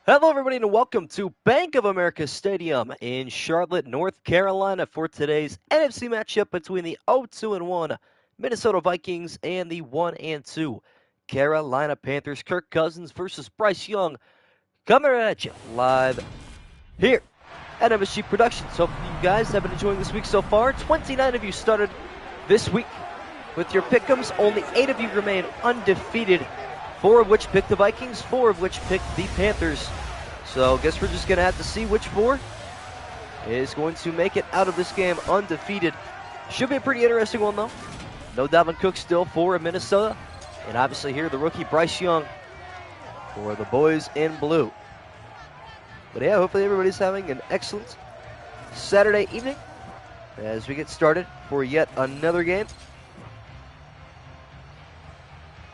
Hello, everybody, and welcome to Bank of America Stadium in Charlotte, North Carolina for today's NFC matchup between the 0-2-1 Minnesota Vikings and the 1-2 Carolina Panthers. Kirk Cousins versus Bryce Young coming at you live here at MSG Productions. Hope you guys have been enjoying this week so far. 29 of you started this week with your pick'ems. Only 8 of you remain undefeated. 4 of which picked the Vikings, 4 of which picked the Panthers. So I guess we're just going to have to see which 4 is going to make it out of this game undefeated. Should be a pretty interesting one, though. No Dalvin Cook still for Minnesota. And obviously here, the rookie Bryce Young for the boys in blue. But yeah, hopefully everybody's having an excellent Saturday evening as we get started for yet another game.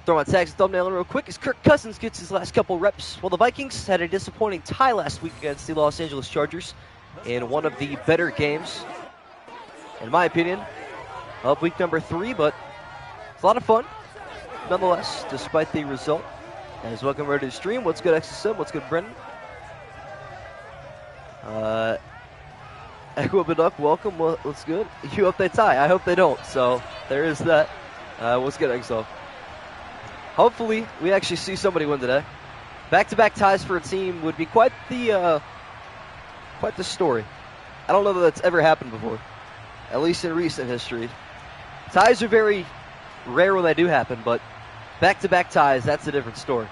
Throw my tags and thumbnail in real quick as Kirk Cousins gets his last couple reps. Well, the Vikings had a disappointing tie last week against the Los Angeles Chargers in one of the better games, in my opinion, of week number 3, but it's a lot of fun, nonetheless, despite the result. As welcome ready to stream. What's good, XSM? What's good, Brendan? Echo Duck, welcome. What's good? You hope they tie. I hope they don't. So there is that. What's good, XO? Hopefully, we actually see somebody win today. Back-to-back ties for a team would be quite the story. I don't know that that's ever happened before, at least in recent history. Ties are very rare when they do happen, but back-to-back ties, that's a different story.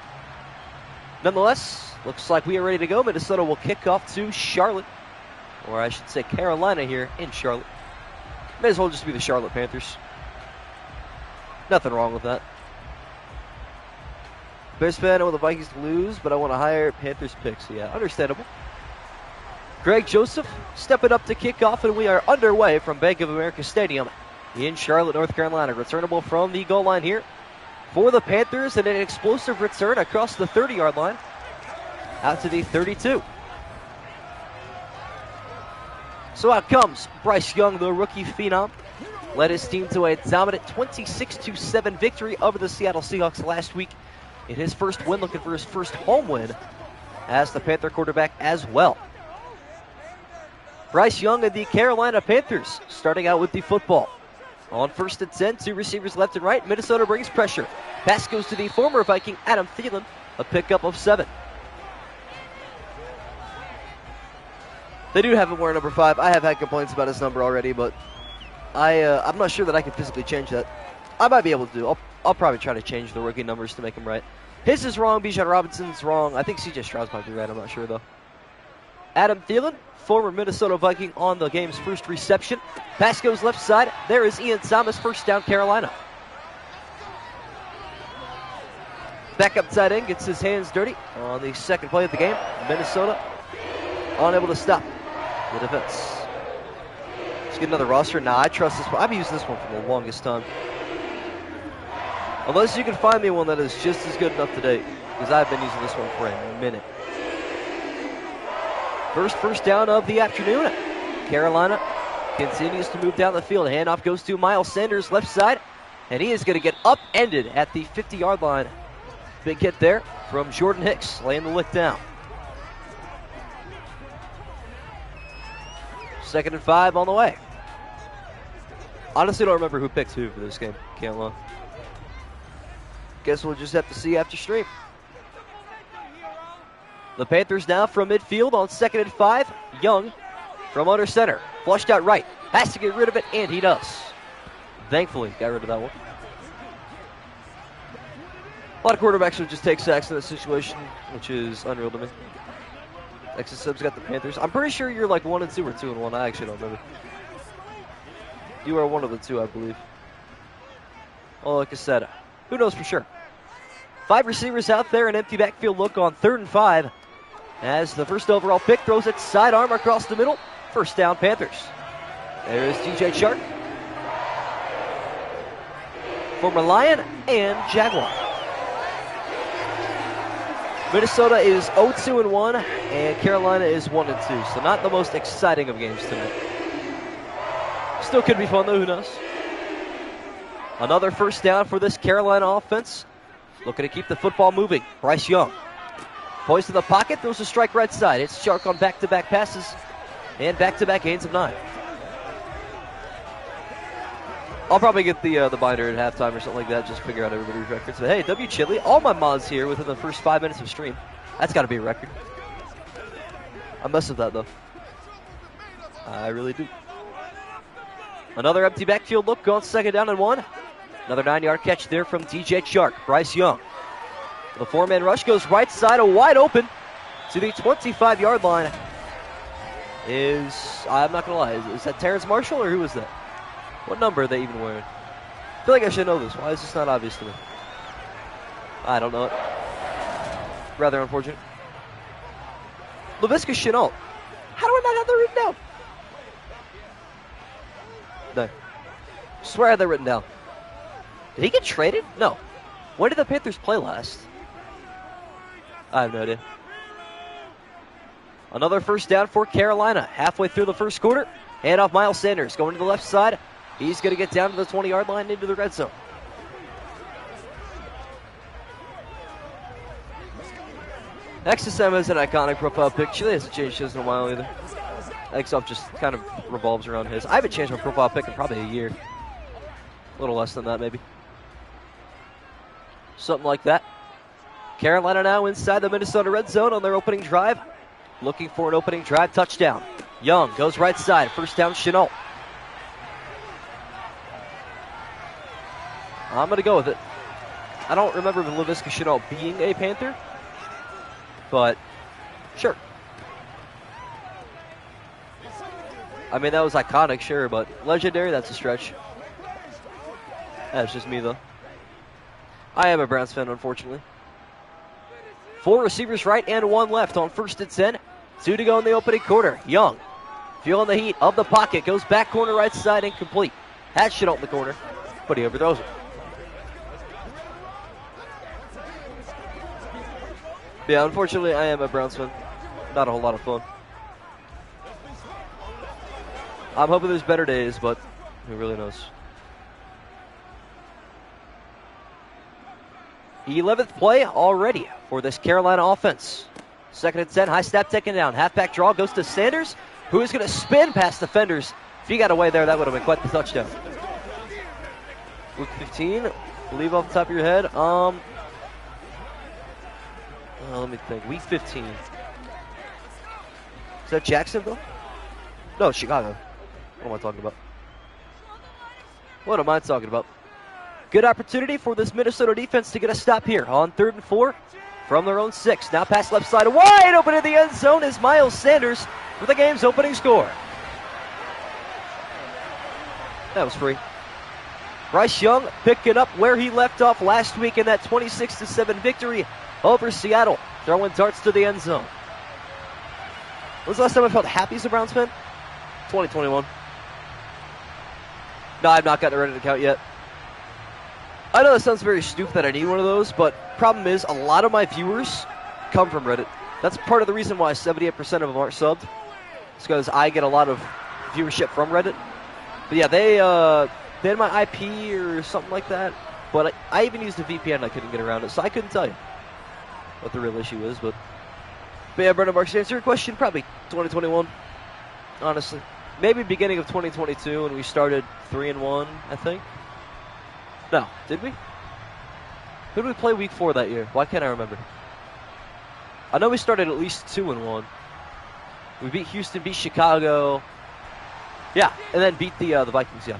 Nonetheless, looks like we are ready to go. Minnesota will kick off to Charlotte, or I should say Carolina here in Charlotte. May as well just be the Charlotte Panthers. Nothing wrong with that. Bears fan, I want the Vikings to lose, but I want a higher Panthers pick. So, yeah, understandable. Greg Joseph stepping up to kick off, and we are underway from Bank of America Stadium in Charlotte, North Carolina. Returnable from the goal line here for the Panthers, and an explosive return across the 30-yard line out to the 32. So out comes Bryce Young, the rookie phenom. Led his team to a dominant 26-7 victory over the Seattle Seahawks last week in his first win, looking for his first home win as the Panther quarterback as well. Bryce Young and the Carolina Panthers starting out with the football. On 1st and 10, 2 receivers left and right. Minnesota brings pressure. Pass goes to the former Viking, Adam Thielen, a pickup of 7. They do have him wearing number 5. I have had complaints about his number already, but I'm not sure that I can physically change that. I might be able to do. I'll probably try to change the rookie numbers to make them right. His is wrong. Bijan Robinson's wrong. I think CJ Stroud's might be right. I'm not sure, though. Adam Thielen, former Minnesota Viking, on the game's first reception. Pass goes left side. There is Ian Thomas, first down, Carolina. Backup tight end gets his hands dirty on the second play of the game. Minnesota unable to stop the defense. Let's get another roster. Nah, I trust this one. I've used this one for the longest time. Unless you can find me one that is just as good and up to date, because I've been using this one for a minute. First down of the afternoon. Carolina continues to move down the field. Handoff goes to Miles Sanders, left side, and he is going to get upended at the 50-yard line. Big hit there from Jordan Hicks, laying the lick down. 2nd and 5 on the way. Honestly, don't remember who picked who for this game. Can't lie. Guess we'll just have to see after stream. The Panthers now from midfield on 2nd and 5. Young from under center. Flushed out right. Has to get rid of it, and he does. Thankfully, got rid of that one. A lot of quarterbacks would just take sacks in this situation, which is unreal to me. XSM's got the Panthers. I'm pretty sure you're like 1 and 2 or 2 and 1. I actually don't remember. You are one of the 2, I believe. Oh, like I said, who knows for sure? 5 receivers out there, an empty backfield look on 3rd and 5. As the first overall pick throws it sidearm across the middle. First down, Panthers. There is DJ Chark. Former Lion and Jaguar. Minnesota is 0-2-1, and Carolina is 1-2. So not the most exciting of games tonight. Still could be fun, though. Who knows? Another first down for this Carolina offense. Looking to keep the football moving. Bryce Young. Poised in the pocket, throws a strike right side. It's Shark on back-to-back passes and back-to-back gains of 9. I'll probably get the binder at halftime or something like that, just figure out everybody's records. But hey, W Chili, all my mods here within the first 5 minutes of stream. That's got to be a record. I mess with that, though. I really do. Another empty backfield look, going 2nd down and 1. Another 9-yard catch there from DJ Shark. Bryce Young. The 4-man rush goes right side, wide open to the 25-yard line. I'm not going to lie, is that Terrence Marshall or who is that? What number are they even wearing? I feel like I should know this. Why is this not obvious to me? I don't know it. Rather unfortunate. Laviska Shenault. How do I not have that written down? No. I swear I had that written down. Did he get traded? No. When did the Panthers play last? I have no idea. Another 1st down for Carolina. Halfway through the 1st quarter. Hand off Miles Sanders. Going to the left side. He's going to get down to the 20-yard line into the red zone. XSM is an iconic profile pic. Chile hasn't changed his in a while either. XF just kind of revolves around his. I haven't changed my profile pic in probably a year. A little less than that, maybe. Something like that. Carolina now inside the Minnesota red zone on their opening drive. Looking for an opening drive touchdown. Young goes right side. 1st down, Shenault. I'm going to go with it. I don't remember Laviska Shenault being a Panther, but sure. I mean, that was iconic, sure, but legendary, that's a stretch. That's just me, though. I am a Browns fan, unfortunately. 4 receivers right and 1 left on 1st and 10. 2 to go in the opening quarter. Young, feeling the heat of the pocket, goes back corner right side, incomplete. Has Shenault in the corner, but he overthrows it. Yeah, unfortunately, I am a Browns fan. Not a whole lot of fun. I'm hoping there's better days, but who really knows? 11th play already for this Carolina offense. 2nd and 10, high snap taken down. Halfback draw goes to Sanders, who is going to spin past defenders. If he got away there, that would have been quite the touchdown. Week 15, leave off the top of your head. Let me think. Week 15. Is that Jacksonville? No, Chicago. What am I talking about? What am I talking about? Good opportunity for this Minnesota defense to get a stop here on 3rd and 4 from their own 6. Now pass left side. Wide open in the end zone is Miles Sanders for the game's opening score. That was free. Bryce Young picking up where he left off last week in that 26-7 victory over Seattle, throwing darts to the end zone. When was the last time I felt happy as a Browns fan? 2021. No, I've not gotten a Reddit account yet. I know that sounds very stupid that I need one of those, but problem is a lot of my viewers come from Reddit. That's part of the reason why 78% of them aren't subbed. It's because I get a lot of viewership from Reddit. But yeah, they had my IP or something like that. But I even used a VPN and I couldn't get around it, so I couldn't tell you what the real issue is. But yeah, Brendan Marks, to answer your question, probably 2021, honestly. Maybe beginning of 2022 when we started 3-1, I think. No, did we? Who did we play week 4 that year? Why can't I remember? I know we started at least 2-1. We beat Houston, beat Chicago. Yeah, and then beat the Vikings, yeah.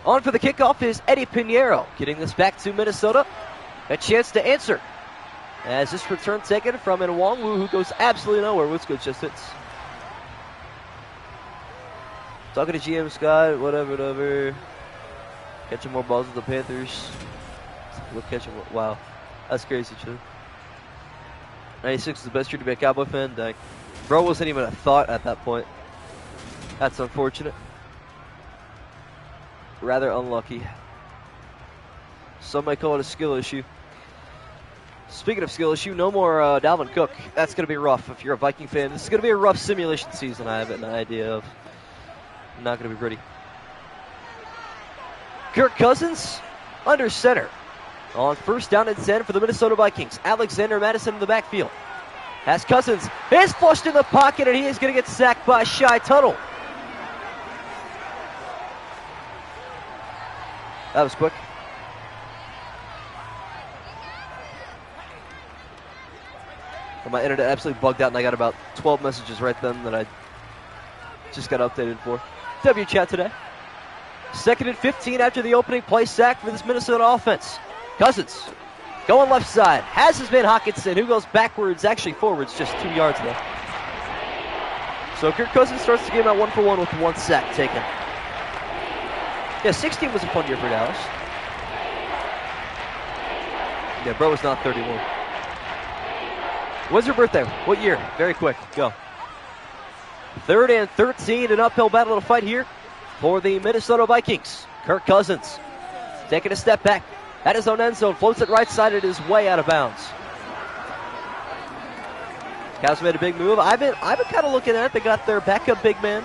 On for the kickoff is Eddie Pinheiro, getting this back to Minnesota. A chance to answer. As this return taken from Nwangwu, who goes absolutely nowhere. What's good, just hits. Talking to GM Scott, whatever. Catching more balls with the Panthers. We'll catch him. Wow. That's crazy, too. 96 is the best year to be a Cowboy fan. Dang. Bro wasn't even a thought at that point. That's unfortunate. Rather unlucky. Some might call it a skill issue. Speaking of skill issue, no more Dalvin Cook. That's going to be rough if you're a Viking fan. This is going to be a rough simulation season, I have an idea of. Not going to be pretty. Kirk Cousins under center on 1st down and 10 for the Minnesota Vikings. Alexander Madison in the backfield. As Cousins is flushed in the pocket, and he is going to get sacked by Shy Tuttle. That was quick. My internet absolutely bugged out, and I got about 12 messages right then that I just got updated for. W chat today. 2nd and 15 after the opening play sack for this Minnesota offense. Cousins going left side. Has his man Hawkinson, who goes backwards, actually forwards, just 2 yards there. So Kirk Cousins starts the game at 1-for-1 with 1 sack taken. Yeah, 16 was a fun year for Dallas. Yeah, bro was not 31. When's your birthday? What year? Very quick. Go. 3rd and 13, an uphill battle to fight here for the Minnesota Vikings. Kirk Cousins taking a step back at his own end zone, floats it right side. It is way out of bounds. Cavs made a big move. I've been kind of looking at it. They got their backup big man.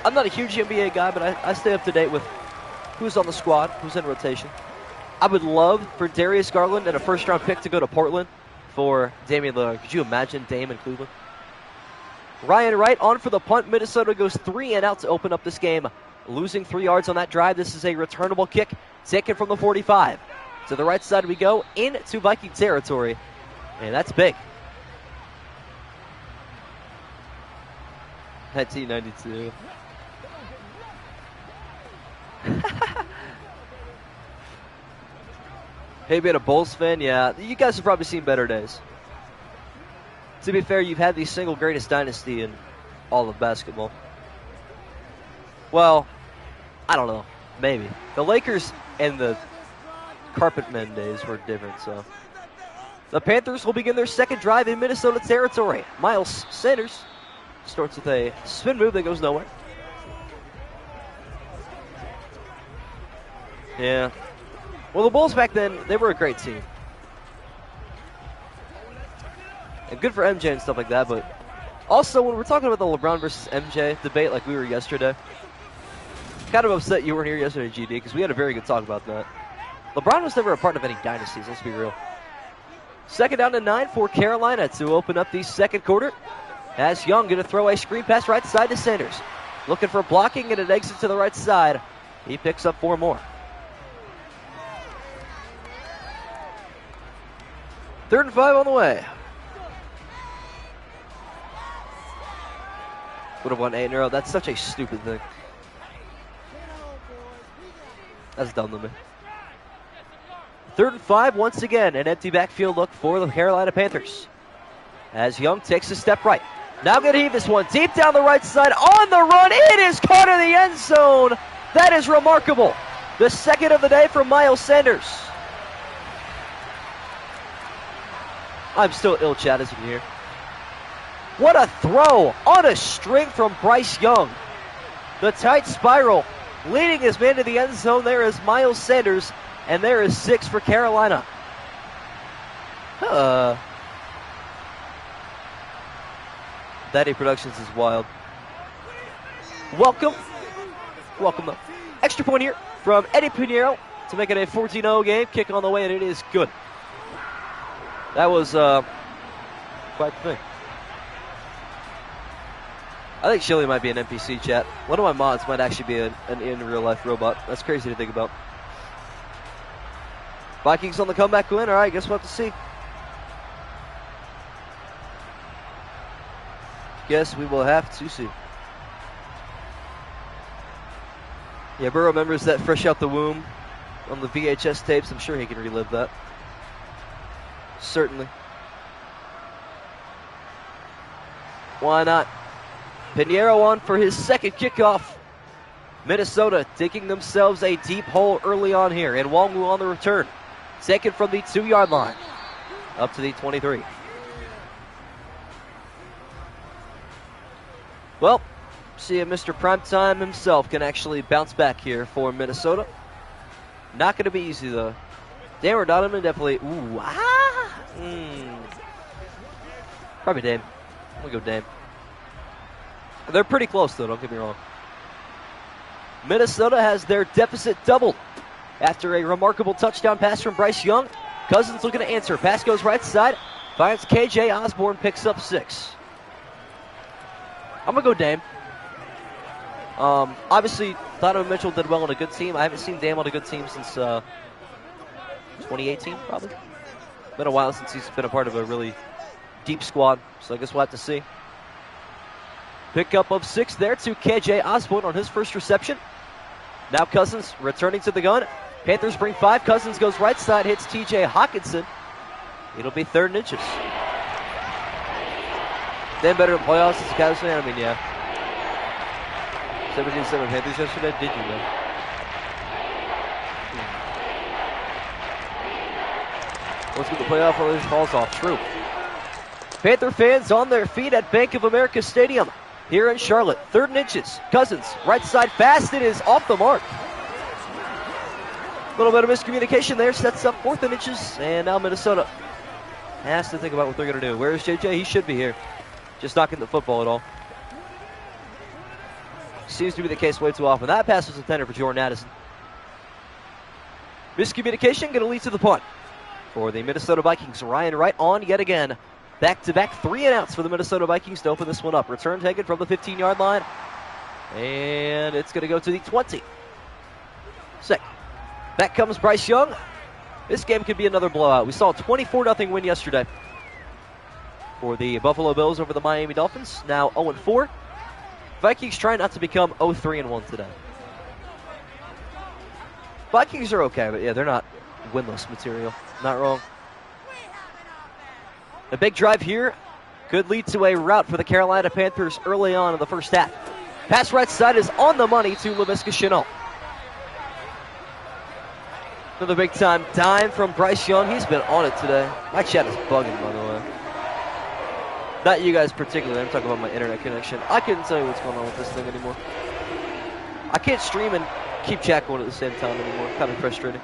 I'm not a huge NBA guy, but I stay up to date with who's on the squad, who's in rotation. I would love for Darius Garland and a first-round pick to go to Portland for Damian Lillard. Could you imagine Dame in Cleveland? Ryan Wright on for the punt. Minnesota goes 3 and out to open up this game, losing 3 yards on that drive. This is a returnable kick taken from the 45. To the right side we go into Viking territory, and that's big. 1992. Hey, being a Bulls fan, yeah, you guys have probably seen better days. To be fair, you've had the single greatest dynasty in all of basketball. Well, I don't know, maybe. The Lakers and the Carpet Men days were different, so. The Panthers will begin their second drive in Minnesota territory. Miles Sanders starts with a spin move that goes nowhere. Yeah. Well, the Bulls back then, they were a great team. And good for MJ and stuff like that, but also when we're talking about the LeBron versus MJ debate like we were yesterday, kind of upset you weren't here yesterday, GD, because we had a very good talk about that. LeBron was never a part of any dynasties, let's be real. 2nd down and 9 for Carolina to open up the second quarter. As Young going to throw a screen pass right side to Sanders. Looking for blocking and an exit to the right side. He picks up 4 more. 3rd and 5 on the way. Would have won 8-0. That's such a stupid thing. That's dumb to me. 3rd and 5 once again. An empty backfield look for the Carolina Panthers. As Young takes a step right. Now going to heave this one deep down the right side on the run. It is caught in the end zone. That is remarkable. The second of the day from Miles Sanders. I'm still ill, chat, as you can hear. What a throw on a string from Bryce Young. The tight spiral leading his man to the end zone. There is Miles Sanders, and there is 6 for Carolina. Daddy Productions is wild. Welcome. Extra point here from Eddie Pinheiro to make it a 14-0 game. Kick on the way, and it is good. That was quite the thing. I think Shilly might be an NPC, chat. One of my mods might actually be an in-real-life robot. That's crazy to think about. Vikings on the comeback win. All right, guess we'll have to see. Guess we will have to see. Yeah, Burrow remembers that fresh out the womb on the VHS tapes. I'm sure he can relive that. Certainly. Why not? Pinheiro on for his second kickoff. Minnesota digging themselves a deep hole early on here. And Wongwu on the return. Taken from the 2-yard line. Up to the 23. Well, see if Mr. Primetime himself can actually bounce back here for Minnesota. Not going to be easy, though. Dame or Donovan definitely. Ooh, Probably Dame. I'm going to go Dame. They're pretty close, though, don't get me wrong. Minnesota has their deficit doubled after a remarkable touchdown pass from Bryce Young. Cousins looking to answer. Pass goes right side. Finds KJ Osborne, picks up 6. I'm going to go Dame. Obviously, Donovan Mitchell did well on a good team. I haven't seen Dame on a good team since 2018, probably. Been a while since he's been a part of a really deep squad, so I guess we'll have to see. Pickup of 6 there to KJ Osborne on his first reception. Now Cousins returning to the gun. Panthers bring 5. Cousins goes right side, hits TJ Hawkinson. It'll be 3rd and inches. Then better in playoffs as a Cavs fan? I mean, yeah. 17-7 Panthers yesterday? Did you know? Let's get the playoff while this falls off. True. Panther fans on their feet at Bank of America Stadium here in Charlotte. 3rd and inches. Cousins, right side fast. It is off the mark. A little bit of miscommunication there. Sets up 4th and inches. And now Minnesota has to think about what they're going to do. Where is JJ? He should be here. Just not getting the football at all. Seems to be the case way too often. That pass was intended for Jordan Addison. Miscommunication going to lead to the punt for the Minnesota Vikings. Ryan Wright on yet again. Back-to-back 3 and outs for the Minnesota Vikings to open this one up. Return taken from the 15-yard line. And it's going to go to the 20. Sick. Back comes Bryce Young. This game could be another blowout. We saw a 24-0 win yesterday for the Buffalo Bills over the Miami Dolphins. Now 0-4. Vikings trying not to become 0-3-1 today. Vikings are okay, but yeah, they're not winless material. Not wrong. A big drive here could lead to a rout for the Carolina Panthers early on in the first half. Pass right side is on the money to Laviska Shenault. Another big time dime from Bryce Young. He's been on it today. My chat is bugging, by the way. Not you guys particularly. I'm talking about my internet connection. I couldn't tell you what's going on with this thing anymore. I can't stream and keep chat going at the same time anymore. Kind of frustrating.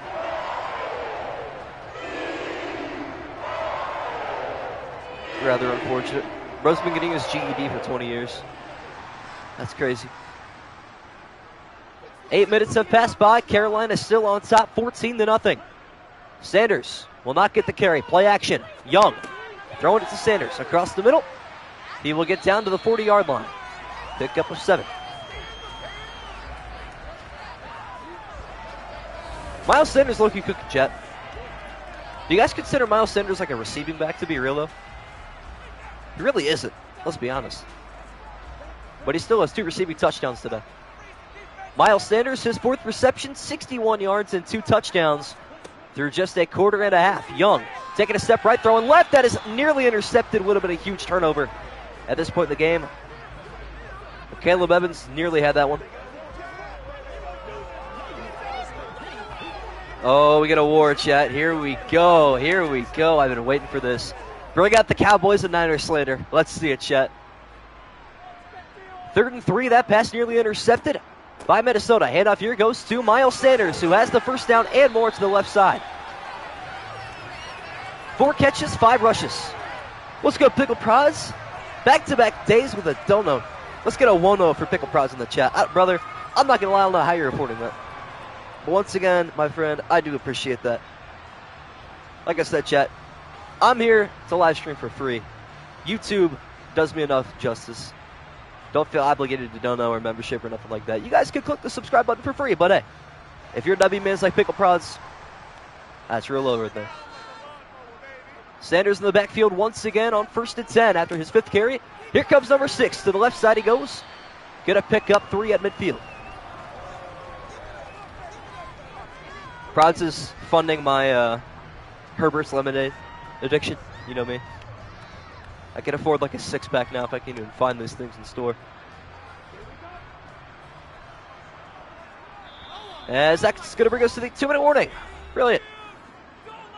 Rather unfortunate. Bro's been getting his GED for 20 years. That's crazy. 8 minutes have passed by. Carolina still on top, 14-0. Sanders will not get the carry. Play action. Young throwing it to Sanders across the middle. He will get down to the 40-yard line. Pickup of 7. Miles Sanders looking cookie, chat. Do you guys consider Miles Sanders like a receiving back, to be real, though? He really isn't. Let's be honest. But he still has 2 receiving touchdowns today. Miles Sanders, his 4th reception, 61 yards and 2 touchdowns through just a quarter and a half. Young taking a step right, throwing left. That is nearly intercepted. Would have been a huge turnover at this point in the game. But Caleb Evans nearly had that one. Oh, we get a war, chat. Here we go. Here we go. I've been waiting for this. Bring out the Cowboys and Niners slander. Let's see it, chat. 3rd and 3. That pass nearly intercepted by Minnesota. Handoff here goes to Miles Sanders, who has the first down and more to the left side. 4 catches, 5 rushes. Let's go, Pickle Prods. Back-to-back days with a dono. Let's get a 1-0 for Pickle Prods in the chat. Brother, I'm not going to lie, I don't know how you're reporting that. But once again, my friend, I do appreciate that. Like I said, chat, I'm here to live stream for free. YouTube does me enough justice. Don't feel obligated to dono or membership or nothing like that. You guys can click the subscribe button for free, but hey, if you're W mans like Pickle Prods, that's real low right there. Sanders in the backfield once again on 1st and 10 after his 5th carry. Here comes number 6. To the left side he goes. Gonna pick up 3 at midfield. Prods is funding my Herbert's Lemonade addiction. You know me. I can afford like a 6-pack now if I can even find these things in store. As that's going to bring us to the 2-minute warning. Brilliant.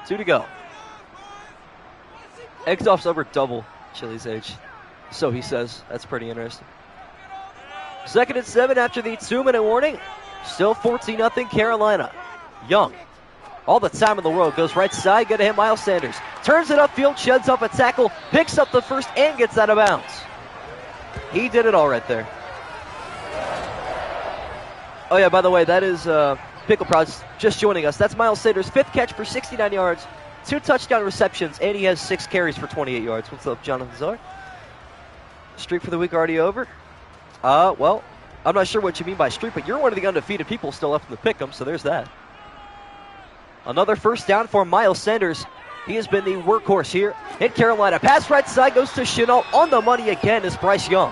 2 to go. Eggs-off's over double Chili's age. So he says. That's pretty interesting. 2nd and 7 after the 2-minute warning. Still 14-0 Carolina. Young. All the time in the world. Goes right side. Going to hit Miles Sanders. Turns it upfield. Sheds off a tackle. Picks up the first and gets out of bounds. He did it all right there. Oh, yeah, by the way, that is Pickle Prods just joining us. That's Miles Sanders' 5th catch for 69 yards, 2 touchdown receptions, and he has 6 carries for 28 yards. What's up, Jonathan Czar? Streak for the week already over? Well, I'm not sure what you mean by streak, but you're one of the undefeated people still left in the pick'em, so there's that. Another first down for Miles Sanders. He has been the workhorse here in Carolina. Pass right side goes to Chenault. On the money again is Bryce Young.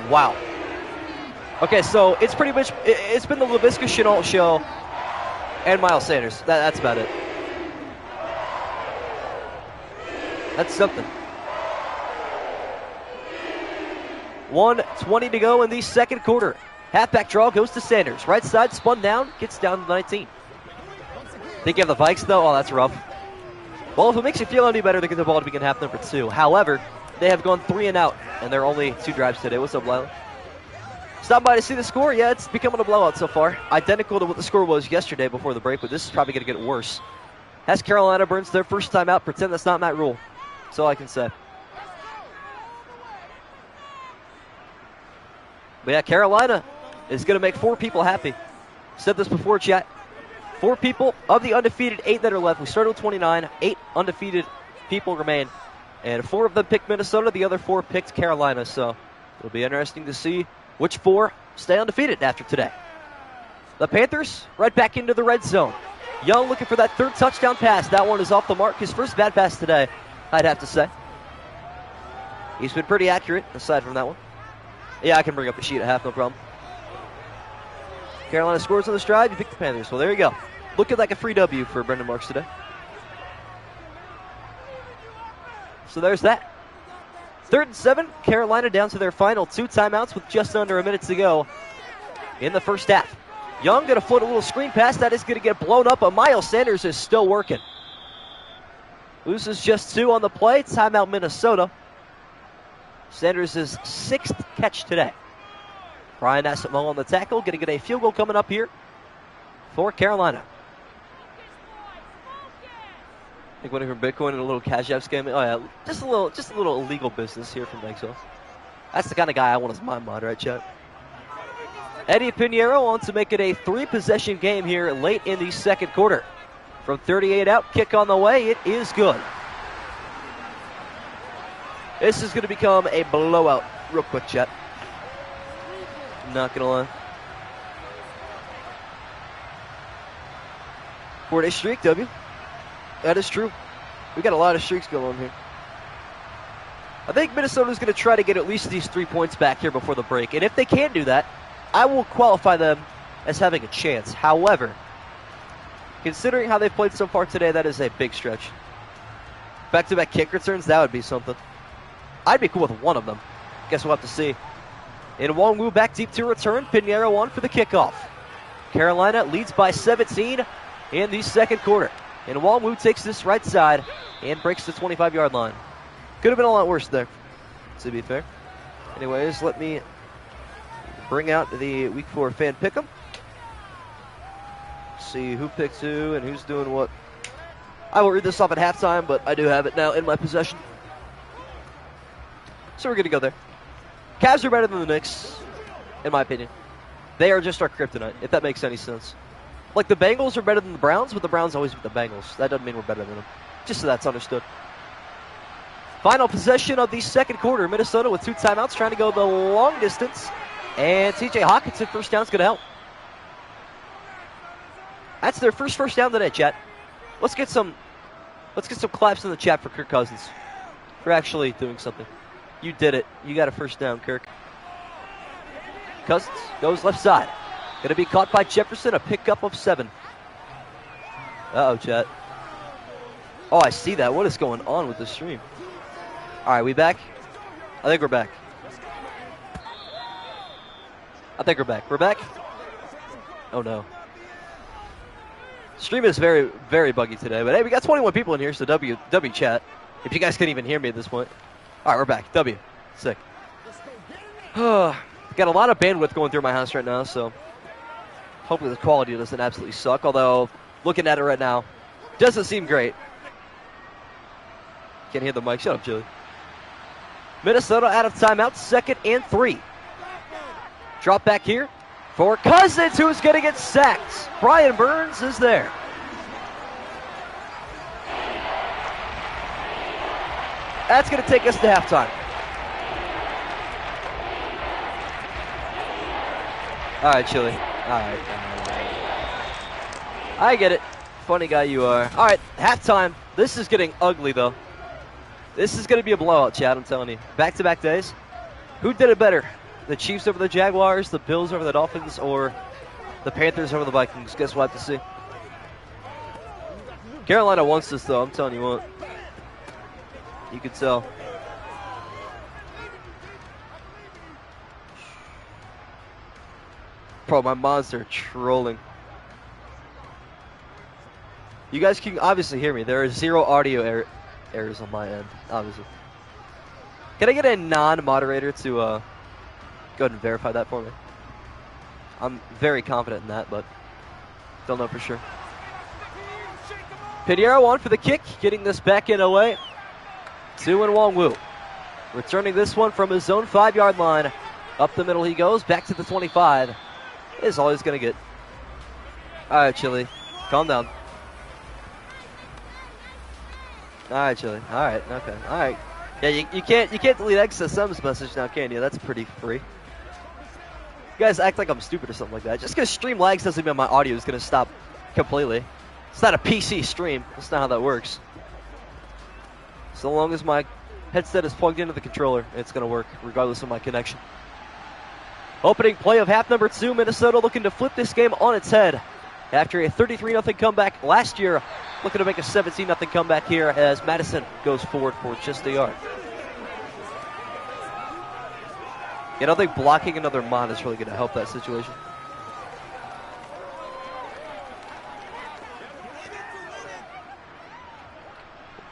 Wow. Okay, so it's pretty much, it's been the LaVisca Chenault show and Miles Sanders. That's about it. That's something. 1:20 to go in the second quarter. Halfback draw goes to Sanders. Right side spun down, gets down to 19. Thinking of the Vikes, though? Oh, that's rough. Well, if it makes you feel any better, they get the ball to begin half number 2. However, they have gone 3 and out, and they're only 2 drives today. What's up, Lila? Stop by to see the score. Yeah, it's becoming a blowout so far. Identical to what the score was yesterday before the break, but this is probably going to get worse. As Carolina burns their first time out, pretend that's not Matt Rule. That's all I can say. But yeah, Carolina is going to make 4 people happy. Said this before, chat. 4 people of the undefeated 8 that are left. We started with 29. 8 undefeated people remain. And 4 of them picked Minnesota. The other 4 picked Carolina. So it'll be interesting to see which 4 stay undefeated after today. The Panthers right back into the red zone. Young looking for that 3rd touchdown pass. That one is off the mark. His first bad pass today, I'd have to say. He's been pretty accurate aside from that one. Yeah, I can bring up the sheet at half, no problem. Carolina scores on the stride. You pick the Panthers. Well, there you go. Looking like a free W for Brendan Marks today. So there's that. 3rd and 7. Carolina down to their final 2 timeouts with just under a minute to go in the first half. Young going to float a little screen pass. That is going to get blown up, but Miles Sanders is still working. Loses just 2 on the play. Timeout Minnesota. Sanders' 6th catch today. Brian Asamoah on the tackle. Going to get a field goal coming up here for Carolina. I think waiting for Bitcoin and a little Cash App scam. Oh yeah, just a little illegal business here from Banksville. That's the kind of guy I want as my mod, right, chat? Eddie Pinheiro on to make it a 3-possession game here late in the second quarter. From 38 out, kick on the way. It is good. This is going to become a blowout real quick, chat. Not going to lie. 4-day streak, W. That is true. We got a lot of streaks going on here. I think Minnesota's going to try to get at least these 3 points back here before the break. And if they can do that, I will qualify them as having a chance. However, considering how they've played so far today, that is a big stretch. Back-to-back kick returns, that would be something. I'd be cool with one of them. Guess we'll have to see. And Wong-Woo back deep to return. Pinheiro on for the kickoff. Carolina leads by 17 in the second quarter. And Wong-Woo takes this right side and breaks the 25-yard line. Could have been a lot worse there, to be fair. Anyways, let me bring out the Week 4 fan pick'em. See who picked who and who's doing what. I will read this off at halftime, but I do have it now in my possession. So we're going to go there. Cavs are better than the Knicks, in my opinion. They are just our kryptonite, if that makes any sense. Like, the Bengals are better than the Browns, but the Browns always beat the Bengals. That doesn't mean we're better than them. Just so that's understood. Final possession of the second quarter. Minnesota with 2 timeouts, trying to go the long distance. And TJ Hawkinson, first down, is going to help. That's their first down today, chat. Let's get some claps in the chat for Kirk Cousins for actually doing something. You did it. You got a first down, Kirk. Cousins goes left side. Going to be caught by Jefferson, a pickup of 7. Uh-oh, chat. Oh, I see that. What is going on with the stream? All right, we back? I think we're back. We're back? Oh, no. Stream is very, very buggy today. But, hey, we got 21 people in here, so W chat. If you guys can't even hear me at this point. All right, we're back. W. Sick. Got a lot of bandwidth going through my house right now, so hopefully the quality doesn't absolutely suck. Although, looking at it right now, doesn't seem great. Can't hear the mic. Shut up, Chili. Minnesota out of timeout, 2nd and 3. Drop back here. for Cousins, who's going to get sacked. Brian Burns is there. That's going to take us to halftime. All right, Chili. All right. I get it. Funny guy you are. All right, halftime. This is getting ugly, though. This is going to be a blowout, Chad, I'm telling you. Back-to-back days. Who did it better? The Chiefs over the Jaguars, the Bills over the Dolphins, or the Panthers over the Vikings? Guess we'll have to see. Carolina wants this, though. I'm telling you what. You can tell. Bro, my monster trolling. You guys can obviously hear me. There are zero audio errors on my end, obviously. Can I get a non-moderator to go ahead and verify that for me? I'm very confident in that, but don't know for sure. Piñeiro on for the kick, getting this back in away to Nwangwu. Returning this one from his own 5-yard line. Up the middle he goes, back to the 25. Is all he's going to get. All right, Chili, calm down. All right, Chili. All right, okay, all right. Yeah, you can't delete XSM's message now, can you? That's pretty free. You guys act like I'm stupid or something like that. Just because stream lags doesn't mean my audio is going to stop completely. It's not a PC stream. That's not how that works. So long as my headset is plugged into the controller, it's going to work, regardless of my connection. Opening play of half number 2, Minnesota looking to flip this game on its head. After a 33-0 comeback last year, looking to make a 17-0 comeback here as Madison goes forward for just a yard. I don't think blocking another mod is really going to help that situation.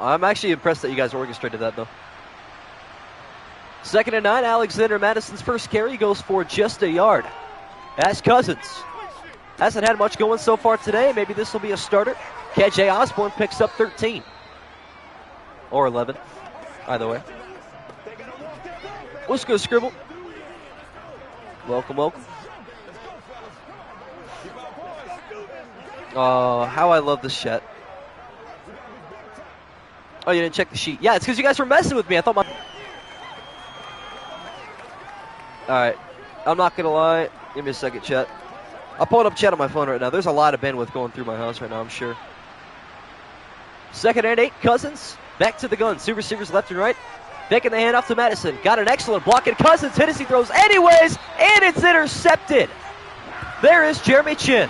I'm actually impressed that you guys orchestrated that, though. 2nd and 9, Alexander Madison's first carry goes for just a yard. As Cousins hasn't had much going so far today. Maybe this will be a starter. KJ Osborne picks up 13. Or 11. Either way. Let's go, Scribble. Welcome, welcome. Oh, how I love this chat. Oh, you didn't check the sheet. Yeah, it's because you guys were messing with me. I thought my... Alright. I'm not going to lie. Give me a second, chat. I'll pull up chat on my phone right now. There's a lot of bandwidth going through my house right now, I'm sure. 2nd and 8, Cousins. Back to the gun. 2 receivers left and right. Taking the handoff to Madison. Got an excellent block, and Cousins hit as he throws anyways, and it's intercepted. There is Jeremy Chin.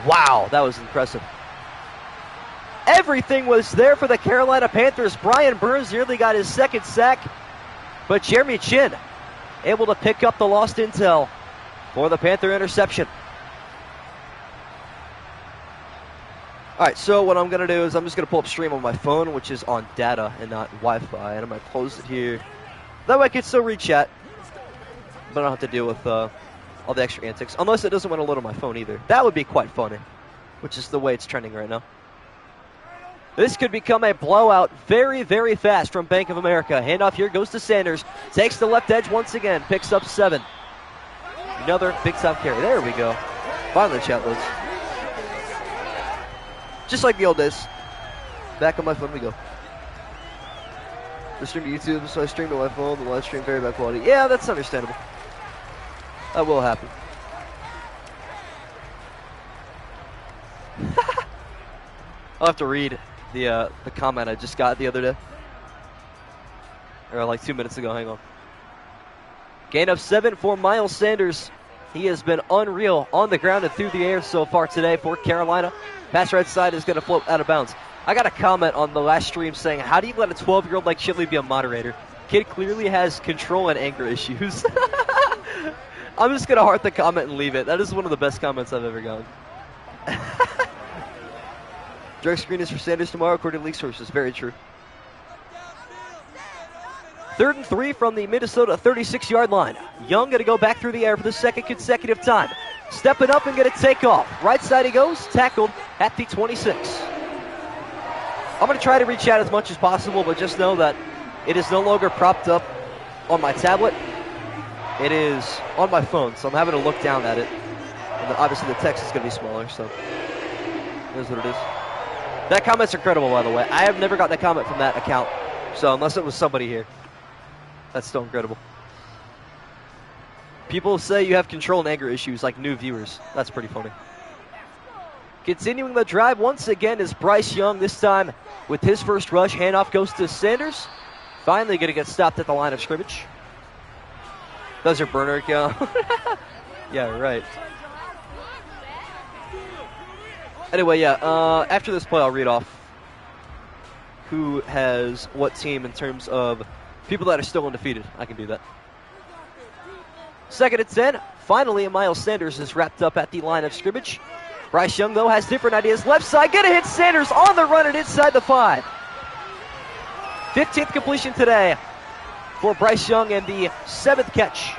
Wow, that was impressive. Everything was there for the Carolina Panthers. Brian Burns nearly got his 2nd sack, but Jeremy Chin able to pick up the lost intel for the Panther interception. All right, so what I'm going to do is I'm just going to pull up stream on my phone, which is on data and not Wi-Fi, and I'm going to close it here. That way I can still read chat, but I don't have to deal with all the extra antics, unless it doesn't want to load on my phone either. That would be quite funny, which is the way it's trending right now. This could become a blowout very, very fast from Bank of America. Handoff here goes to Sanders. Takes the left edge once again. Picks up 7. Another Big South carry. There we go. Finally, chat loads. Just like the old days. Back on my phone we go. I stream to YouTube, so I stream to my phone. The live stream very bad quality. Yeah, that's understandable. That will happen. I'll have to read the comment I just got the other day. Or like 2 minutes ago, hang on. Gain of 7 for Miles Sanders. He has been unreal on the ground and through the air so far today for Carolina. Pass right side is going to float out of bounds. I got a comment on the last stream saying, how do you let a 12-year-old like Chili be a moderator? Kid clearly has control and anger issues. I'm just going to heart the comment and leave it. That is one of the best comments I've ever gotten. Direct screen is for Sanders tomorrow, according to league sources. Very true. 3rd and 3 from the Minnesota 36-yard line. Young going to go back through the air for the 2nd consecutive time. Stepping up and going to take off. Right side he goes, tackled at the 26. I'm going to try to reach out as much as possible, but just know that it is no longer propped up on my tablet. It is on my phone, so I'm having to look down at it. And obviously the text is going to be smaller, so it is what it is. That comment's incredible, by the way. I have never gotten a comment from that account, so unless it was somebody here, that's still incredible. People say you have control and anger issues like new viewers. That's pretty funny. Continuing the drive once again is Bryce Young, this time with his first rush. Handoff goes to Sanders. Finally going to get stopped at the line of scrimmage. Those are burner account. Yeah, right. Anyway, yeah, after this play, I'll read off who has what team in terms of people that are still undefeated. I can do that. 2nd and 10. Finally, Miles Sanders is wrapped up at the line of scrimmage. Bryce Young, though, has different ideas. Left side, gonna hit Sanders on the run and inside the 5. 15th completion today for Bryce Young and the 7th catch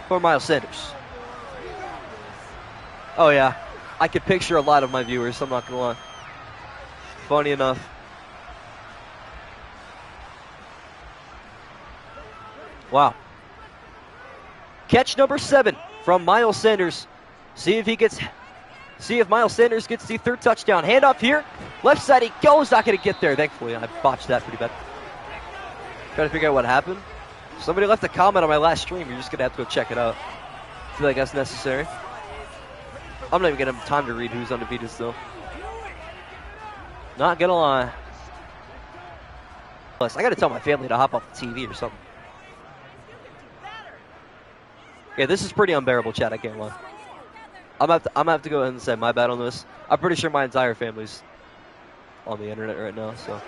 for Miles Sanders. Oh, yeah. I could picture a lot of my viewers, I'm not gonna lie. Funny enough. Wow. Catch number 7 from Miles Sanders. See if Miles Sanders gets the 3rd touchdown. Handoff here. Left side he goes. Not going to get there. Thankfully, I botched that pretty bad. Trying to figure out what happened. Somebody left a comment on my last stream. You're just going to have to go check it out. I feel like that's necessary. I'm not even going to have time to read who's undefeated still. Not going to lie. Plus, I got to tell my family to hop off the TV or something. Yeah, this is pretty unbearable, chat. I can't lie. I'm gonna have to go ahead and say my bad on this. I'm pretty sure my entire family's on the internet right now, so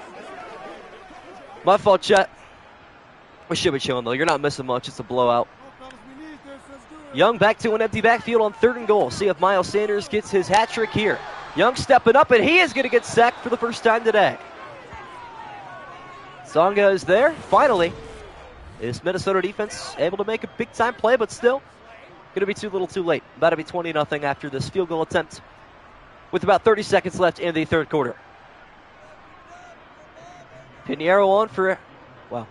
my fault, chat. We should be chilling though. You're not missing much. It's a blowout. Young back to an empty backfield on 3rd and goal. See if Miles Sanders gets his hat trick here. Young stepping up, and he is going to get sacked for the first time today. Songa is there. Finally, is Minnesota defense able to make a big-time play, but still going to be too little too late. About to be 20-0 after this field goal attempt with about 30 seconds left in the 3rd quarter. Pinheiro on for, wow.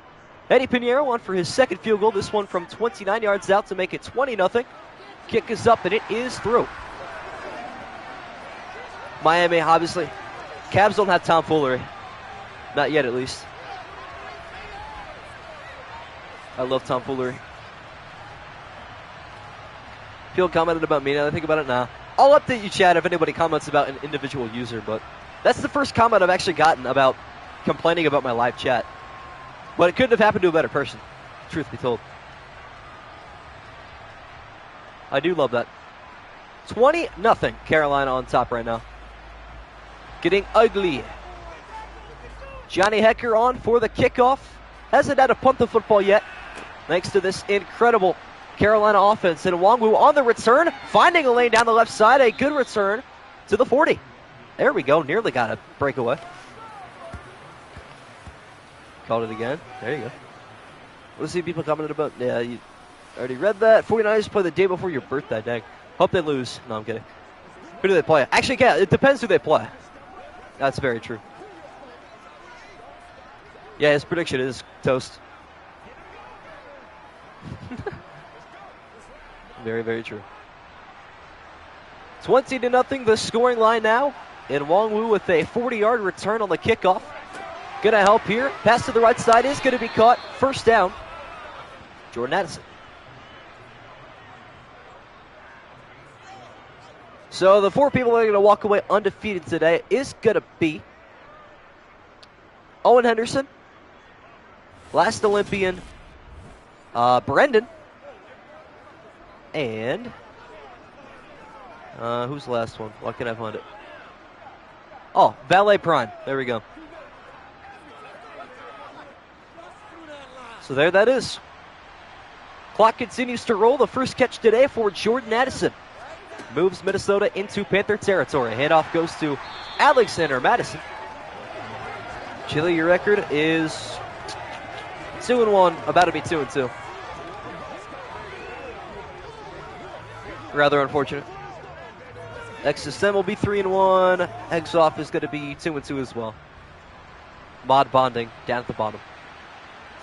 Eddie Pinheiro on for his 2nd field goal. This one from 29 yards out to make it 20-0. Kick is up, and it is through. Miami, obviously. Cavs don't have tomfoolery. Not yet, at least. I love tomfoolery. People commented about me. Now I think about it now. I'll update you, chat, if anybody comments about an individual user, but that's the first comment I've actually gotten about complaining about my live chat. But it couldn't have happened to a better person, truth be told. I do love that. 20-0, Carolina on top right now. Getting ugly. Johnny Hecker on for the kickoff. Hasn't had to punt the football yet, thanks to this incredible Carolina offense. And Nwangwu on the return, finding a lane down the left side. A good return to the 40. There we go. Nearly got a breakaway. Called it again. There you go. Let's see people commented about. Yeah, you already read that. 49ers play the day before your birthday. Dang. Hope they lose. No, I'm kidding. Who do they play? Actually, yeah, it depends who they play. That's very true. Yeah, his prediction is toast. Very, very true. 20-0, the scoring line now. And Nwangwu with a 40-yard return on the kickoff. Gonna help here. Pass to the right side is gonna be caught. First down. Jordan Addison. So the 4 people that are gonna walk away undefeated today is gonna be Owen Henderson, last Olympian, Brendan, and who's the last one? Why can't I find it? Oh, Valet Prime. There we go. So there that is. Clock continues to roll. The first catch today for Jordan Addison. Moves Minnesota into Panther territory. Handoff goes to Alexander Madison. Chile, your record is 2-1, about to be 2-2. Rather unfortunate. XSM will be 3-1. Exoff is going to be 2-2 as well. Mod bonding down at the bottom.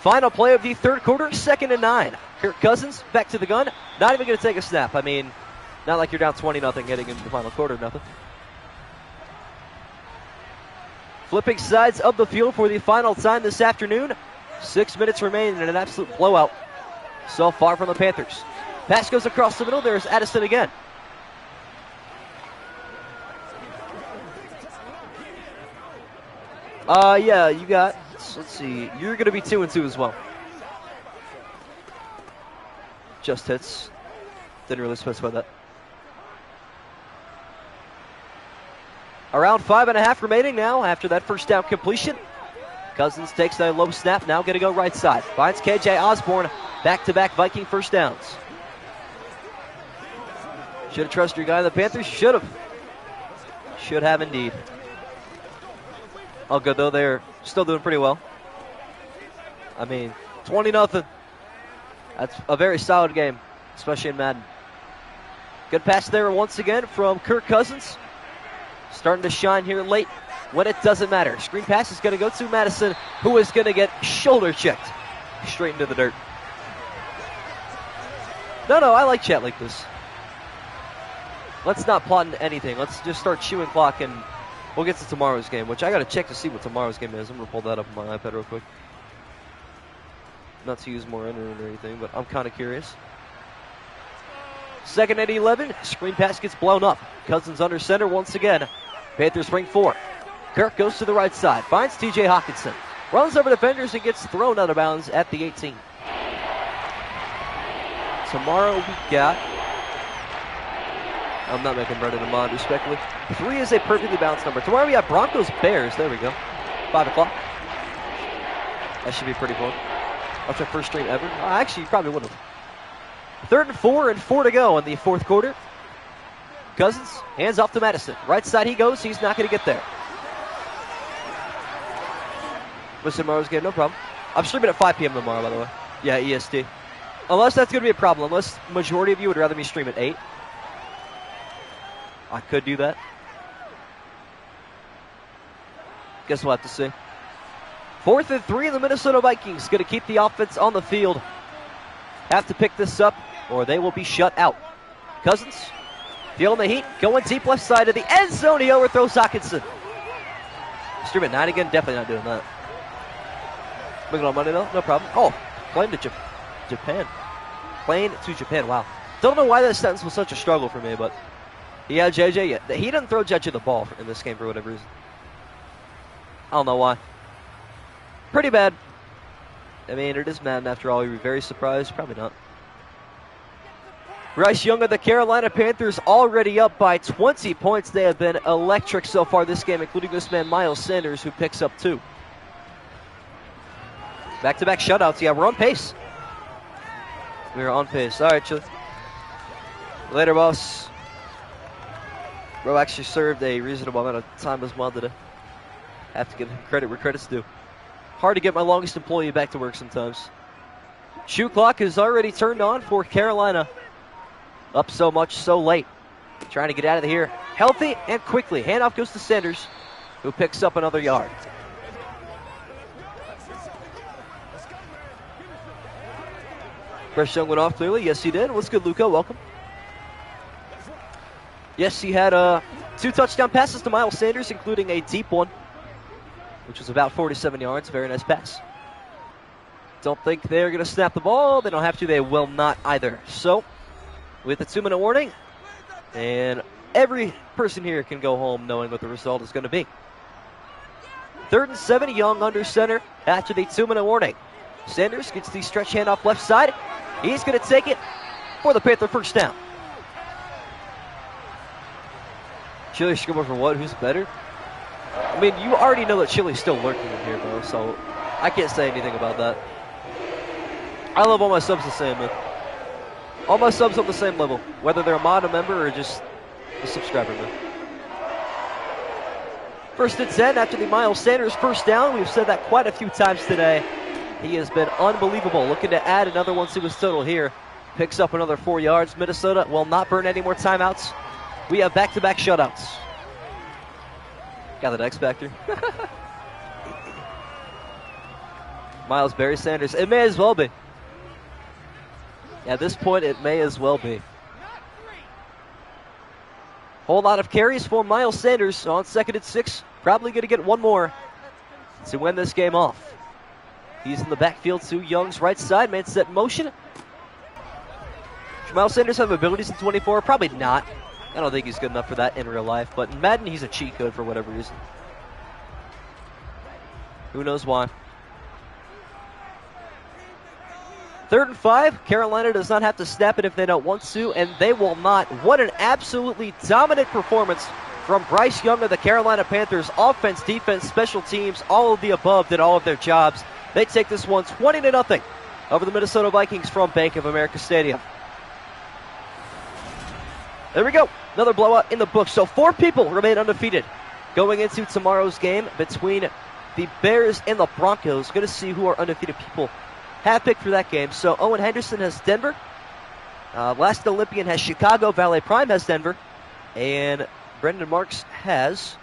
Final play of the third quarter, 2nd and 9. Kirk Cousins back to the gun. Not even going to take a snap. I mean, not like you're down 20-0 heading into the final quarter, nothing. Flipping sides of the field for the final time this afternoon. 6 minutes remaining in an absolute blowout so far from the Panthers. Pass goes across the middle. There's Addison again. Yeah, you got, let's see, you're going to be 2-2 as well. Just hits. Didn't really specify that. Around 5.5 remaining now after that first down completion. Cousins takes a low snap, now going to go right side. Finds KJ Osborne, back-to-back Viking first downs. Should have trusted your guy. The Panthers should have. Should have indeed. All good, though. They're still doing pretty well. I mean, 20-0. That's a very solid game, especially in Madden. Good pass there once again from Kirk Cousins. Starting to shine here late when it doesn't matter. Screen pass is going to go to Madison, who is going to get shoulder checked straight into the dirt. No, I like chat like this. Let's not plot into anything. Let's just start chewing clock, and we'll get to tomorrow's game, which I got to check to see what tomorrow's game is. I'm going to pull that up on my iPad real quick. Not to use more internet or anything, but I'm kind of curious. 2nd and 11. Screen pass gets blown up. Cousins under center once again. Panthers bring 4. Kirk goes to the right side. Finds TJ Hawkinson. Runs over defenders and gets thrown out of bounds at the 18. Tomorrow we got... I'm not making Brendan a mod, respectfully. 3 is a perfectly balanced number. Tomorrow we got Broncos-Bears. There we go. 5 o'clock. That should be pretty fun. That's our first stream ever. Actually, you probably would have. 3rd and 4 and 4 to go in the fourth quarter. Cousins hands off to Madison. Right side he goes. He's not going to get there. What's tomorrow's game? No problem. I'm streaming at 5 p.m. tomorrow, by the way. Yeah, EST. Unless that's going to be a problem. Unless the majority of you would rather me stream at 8. I could do that. Guess we'll have to see. 4th and 3, the Minnesota Vikings going to keep the offense on the field. Have to pick this up, or they will be shut out. Cousins, feeling the heat, going deep left side of the end zone. He overthrows Hawkinson. Stream at 9 again, definitely not doing that. Making on money though, no problem. Oh, plane to Japan. Plane to Japan, wow. Don't know why that sentence was such a struggle for me, but yeah, JJ, yeah. He didn't throw JJ the ball in this game for whatever reason. I don't know why. Pretty bad. I mean, it is Madden after all. You're very surprised? Probably not. Bryce Young of the Carolina Panthers already up by 20 points. They have been electric so far this game, including this man, Miles Sanders, who picks up 2. Back-to-back shutouts. Yeah, we're on pace. We're on pace. All right, Chili. Later, boss. Bro actually served a reasonable amount of time as well today. Have to give credit where credit's due. Hard to get my longest employee back to work sometimes. Shoot clock is already turned on for Carolina. Up so much so late. Trying to get out of here healthy and quickly. Handoff goes to Sanders, who picks up another yard. Bryce Young went off clearly. Yes, he did. What's good, Luca? Welcome. Yes, he had 2 touchdown passes to Miles Sanders, including a deep one, which was about 47 yards. Very nice pass. Don't think they're going to snap the ball. They don't have to. They will not either. So, with a 2-minute warning, and every person here can go home knowing what the result is going to be. 3rd and 7, Young under center after the 2-minute warning. Sanders gets the stretch handoff left side. He's going to take it for the Panther first down. Chili scribble for what? Who's better? I mean, you already know that Chili's still lurking in here, bro, so I can't say anything about that. I love all my subs the same, man. All my subs on the same level, whether they're a mod, a member, or just a subscriber, man. 1st and 10 after the Miles Sanders first down. We've said that quite a few times today. He has been unbelievable. Looking to add another one to his total here. Picks up another 4 yards. Minnesota will not burn any more timeouts. We have back-to-back shutouts. Got that X Factor. Miles Barry Sanders. It may as well be. At this point, it may as well be. Whole lot of carries for Miles Sanders on 2nd and 6. Probably going to get one more to win this game off. He's in the backfield to Young's right side. Man set in motion. Should Miles Sanders have abilities in 24? Probably not. I don't think he's good enough for that in real life. But in Madden, he's a cheat code for whatever reason. Who knows why. 3rd and 5. Carolina does not have to snap it if they don't want to, and they will not. What an absolutely dominant performance from Bryce Young of the Carolina Panthers. Offense, defense, special teams, all of the above did all of their jobs. They take this one 20-0 over the Minnesota Vikings from Bank of America Stadium. There we go. Another blowout in the book. So 4 people remain undefeated going into tomorrow's game between the Bears and the Broncos. Going to see who our undefeated people have picked for that game. So Owen Henderson has Denver. Last Olympian has Chicago. Valet Prime has Denver. And Brendan Marks has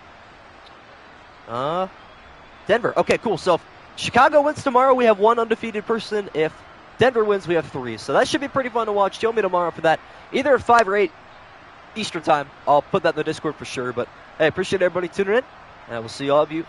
Denver. Okay, cool. So if Chicago wins tomorrow, we have 1 undefeated person. If Denver wins, we have 3. So that should be pretty fun to watch. Join me tomorrow for that. Either at 5 or 8 Eastern time. I'll put that in the Discord for sure. But hey, appreciate everybody tuning in. And I will see all of you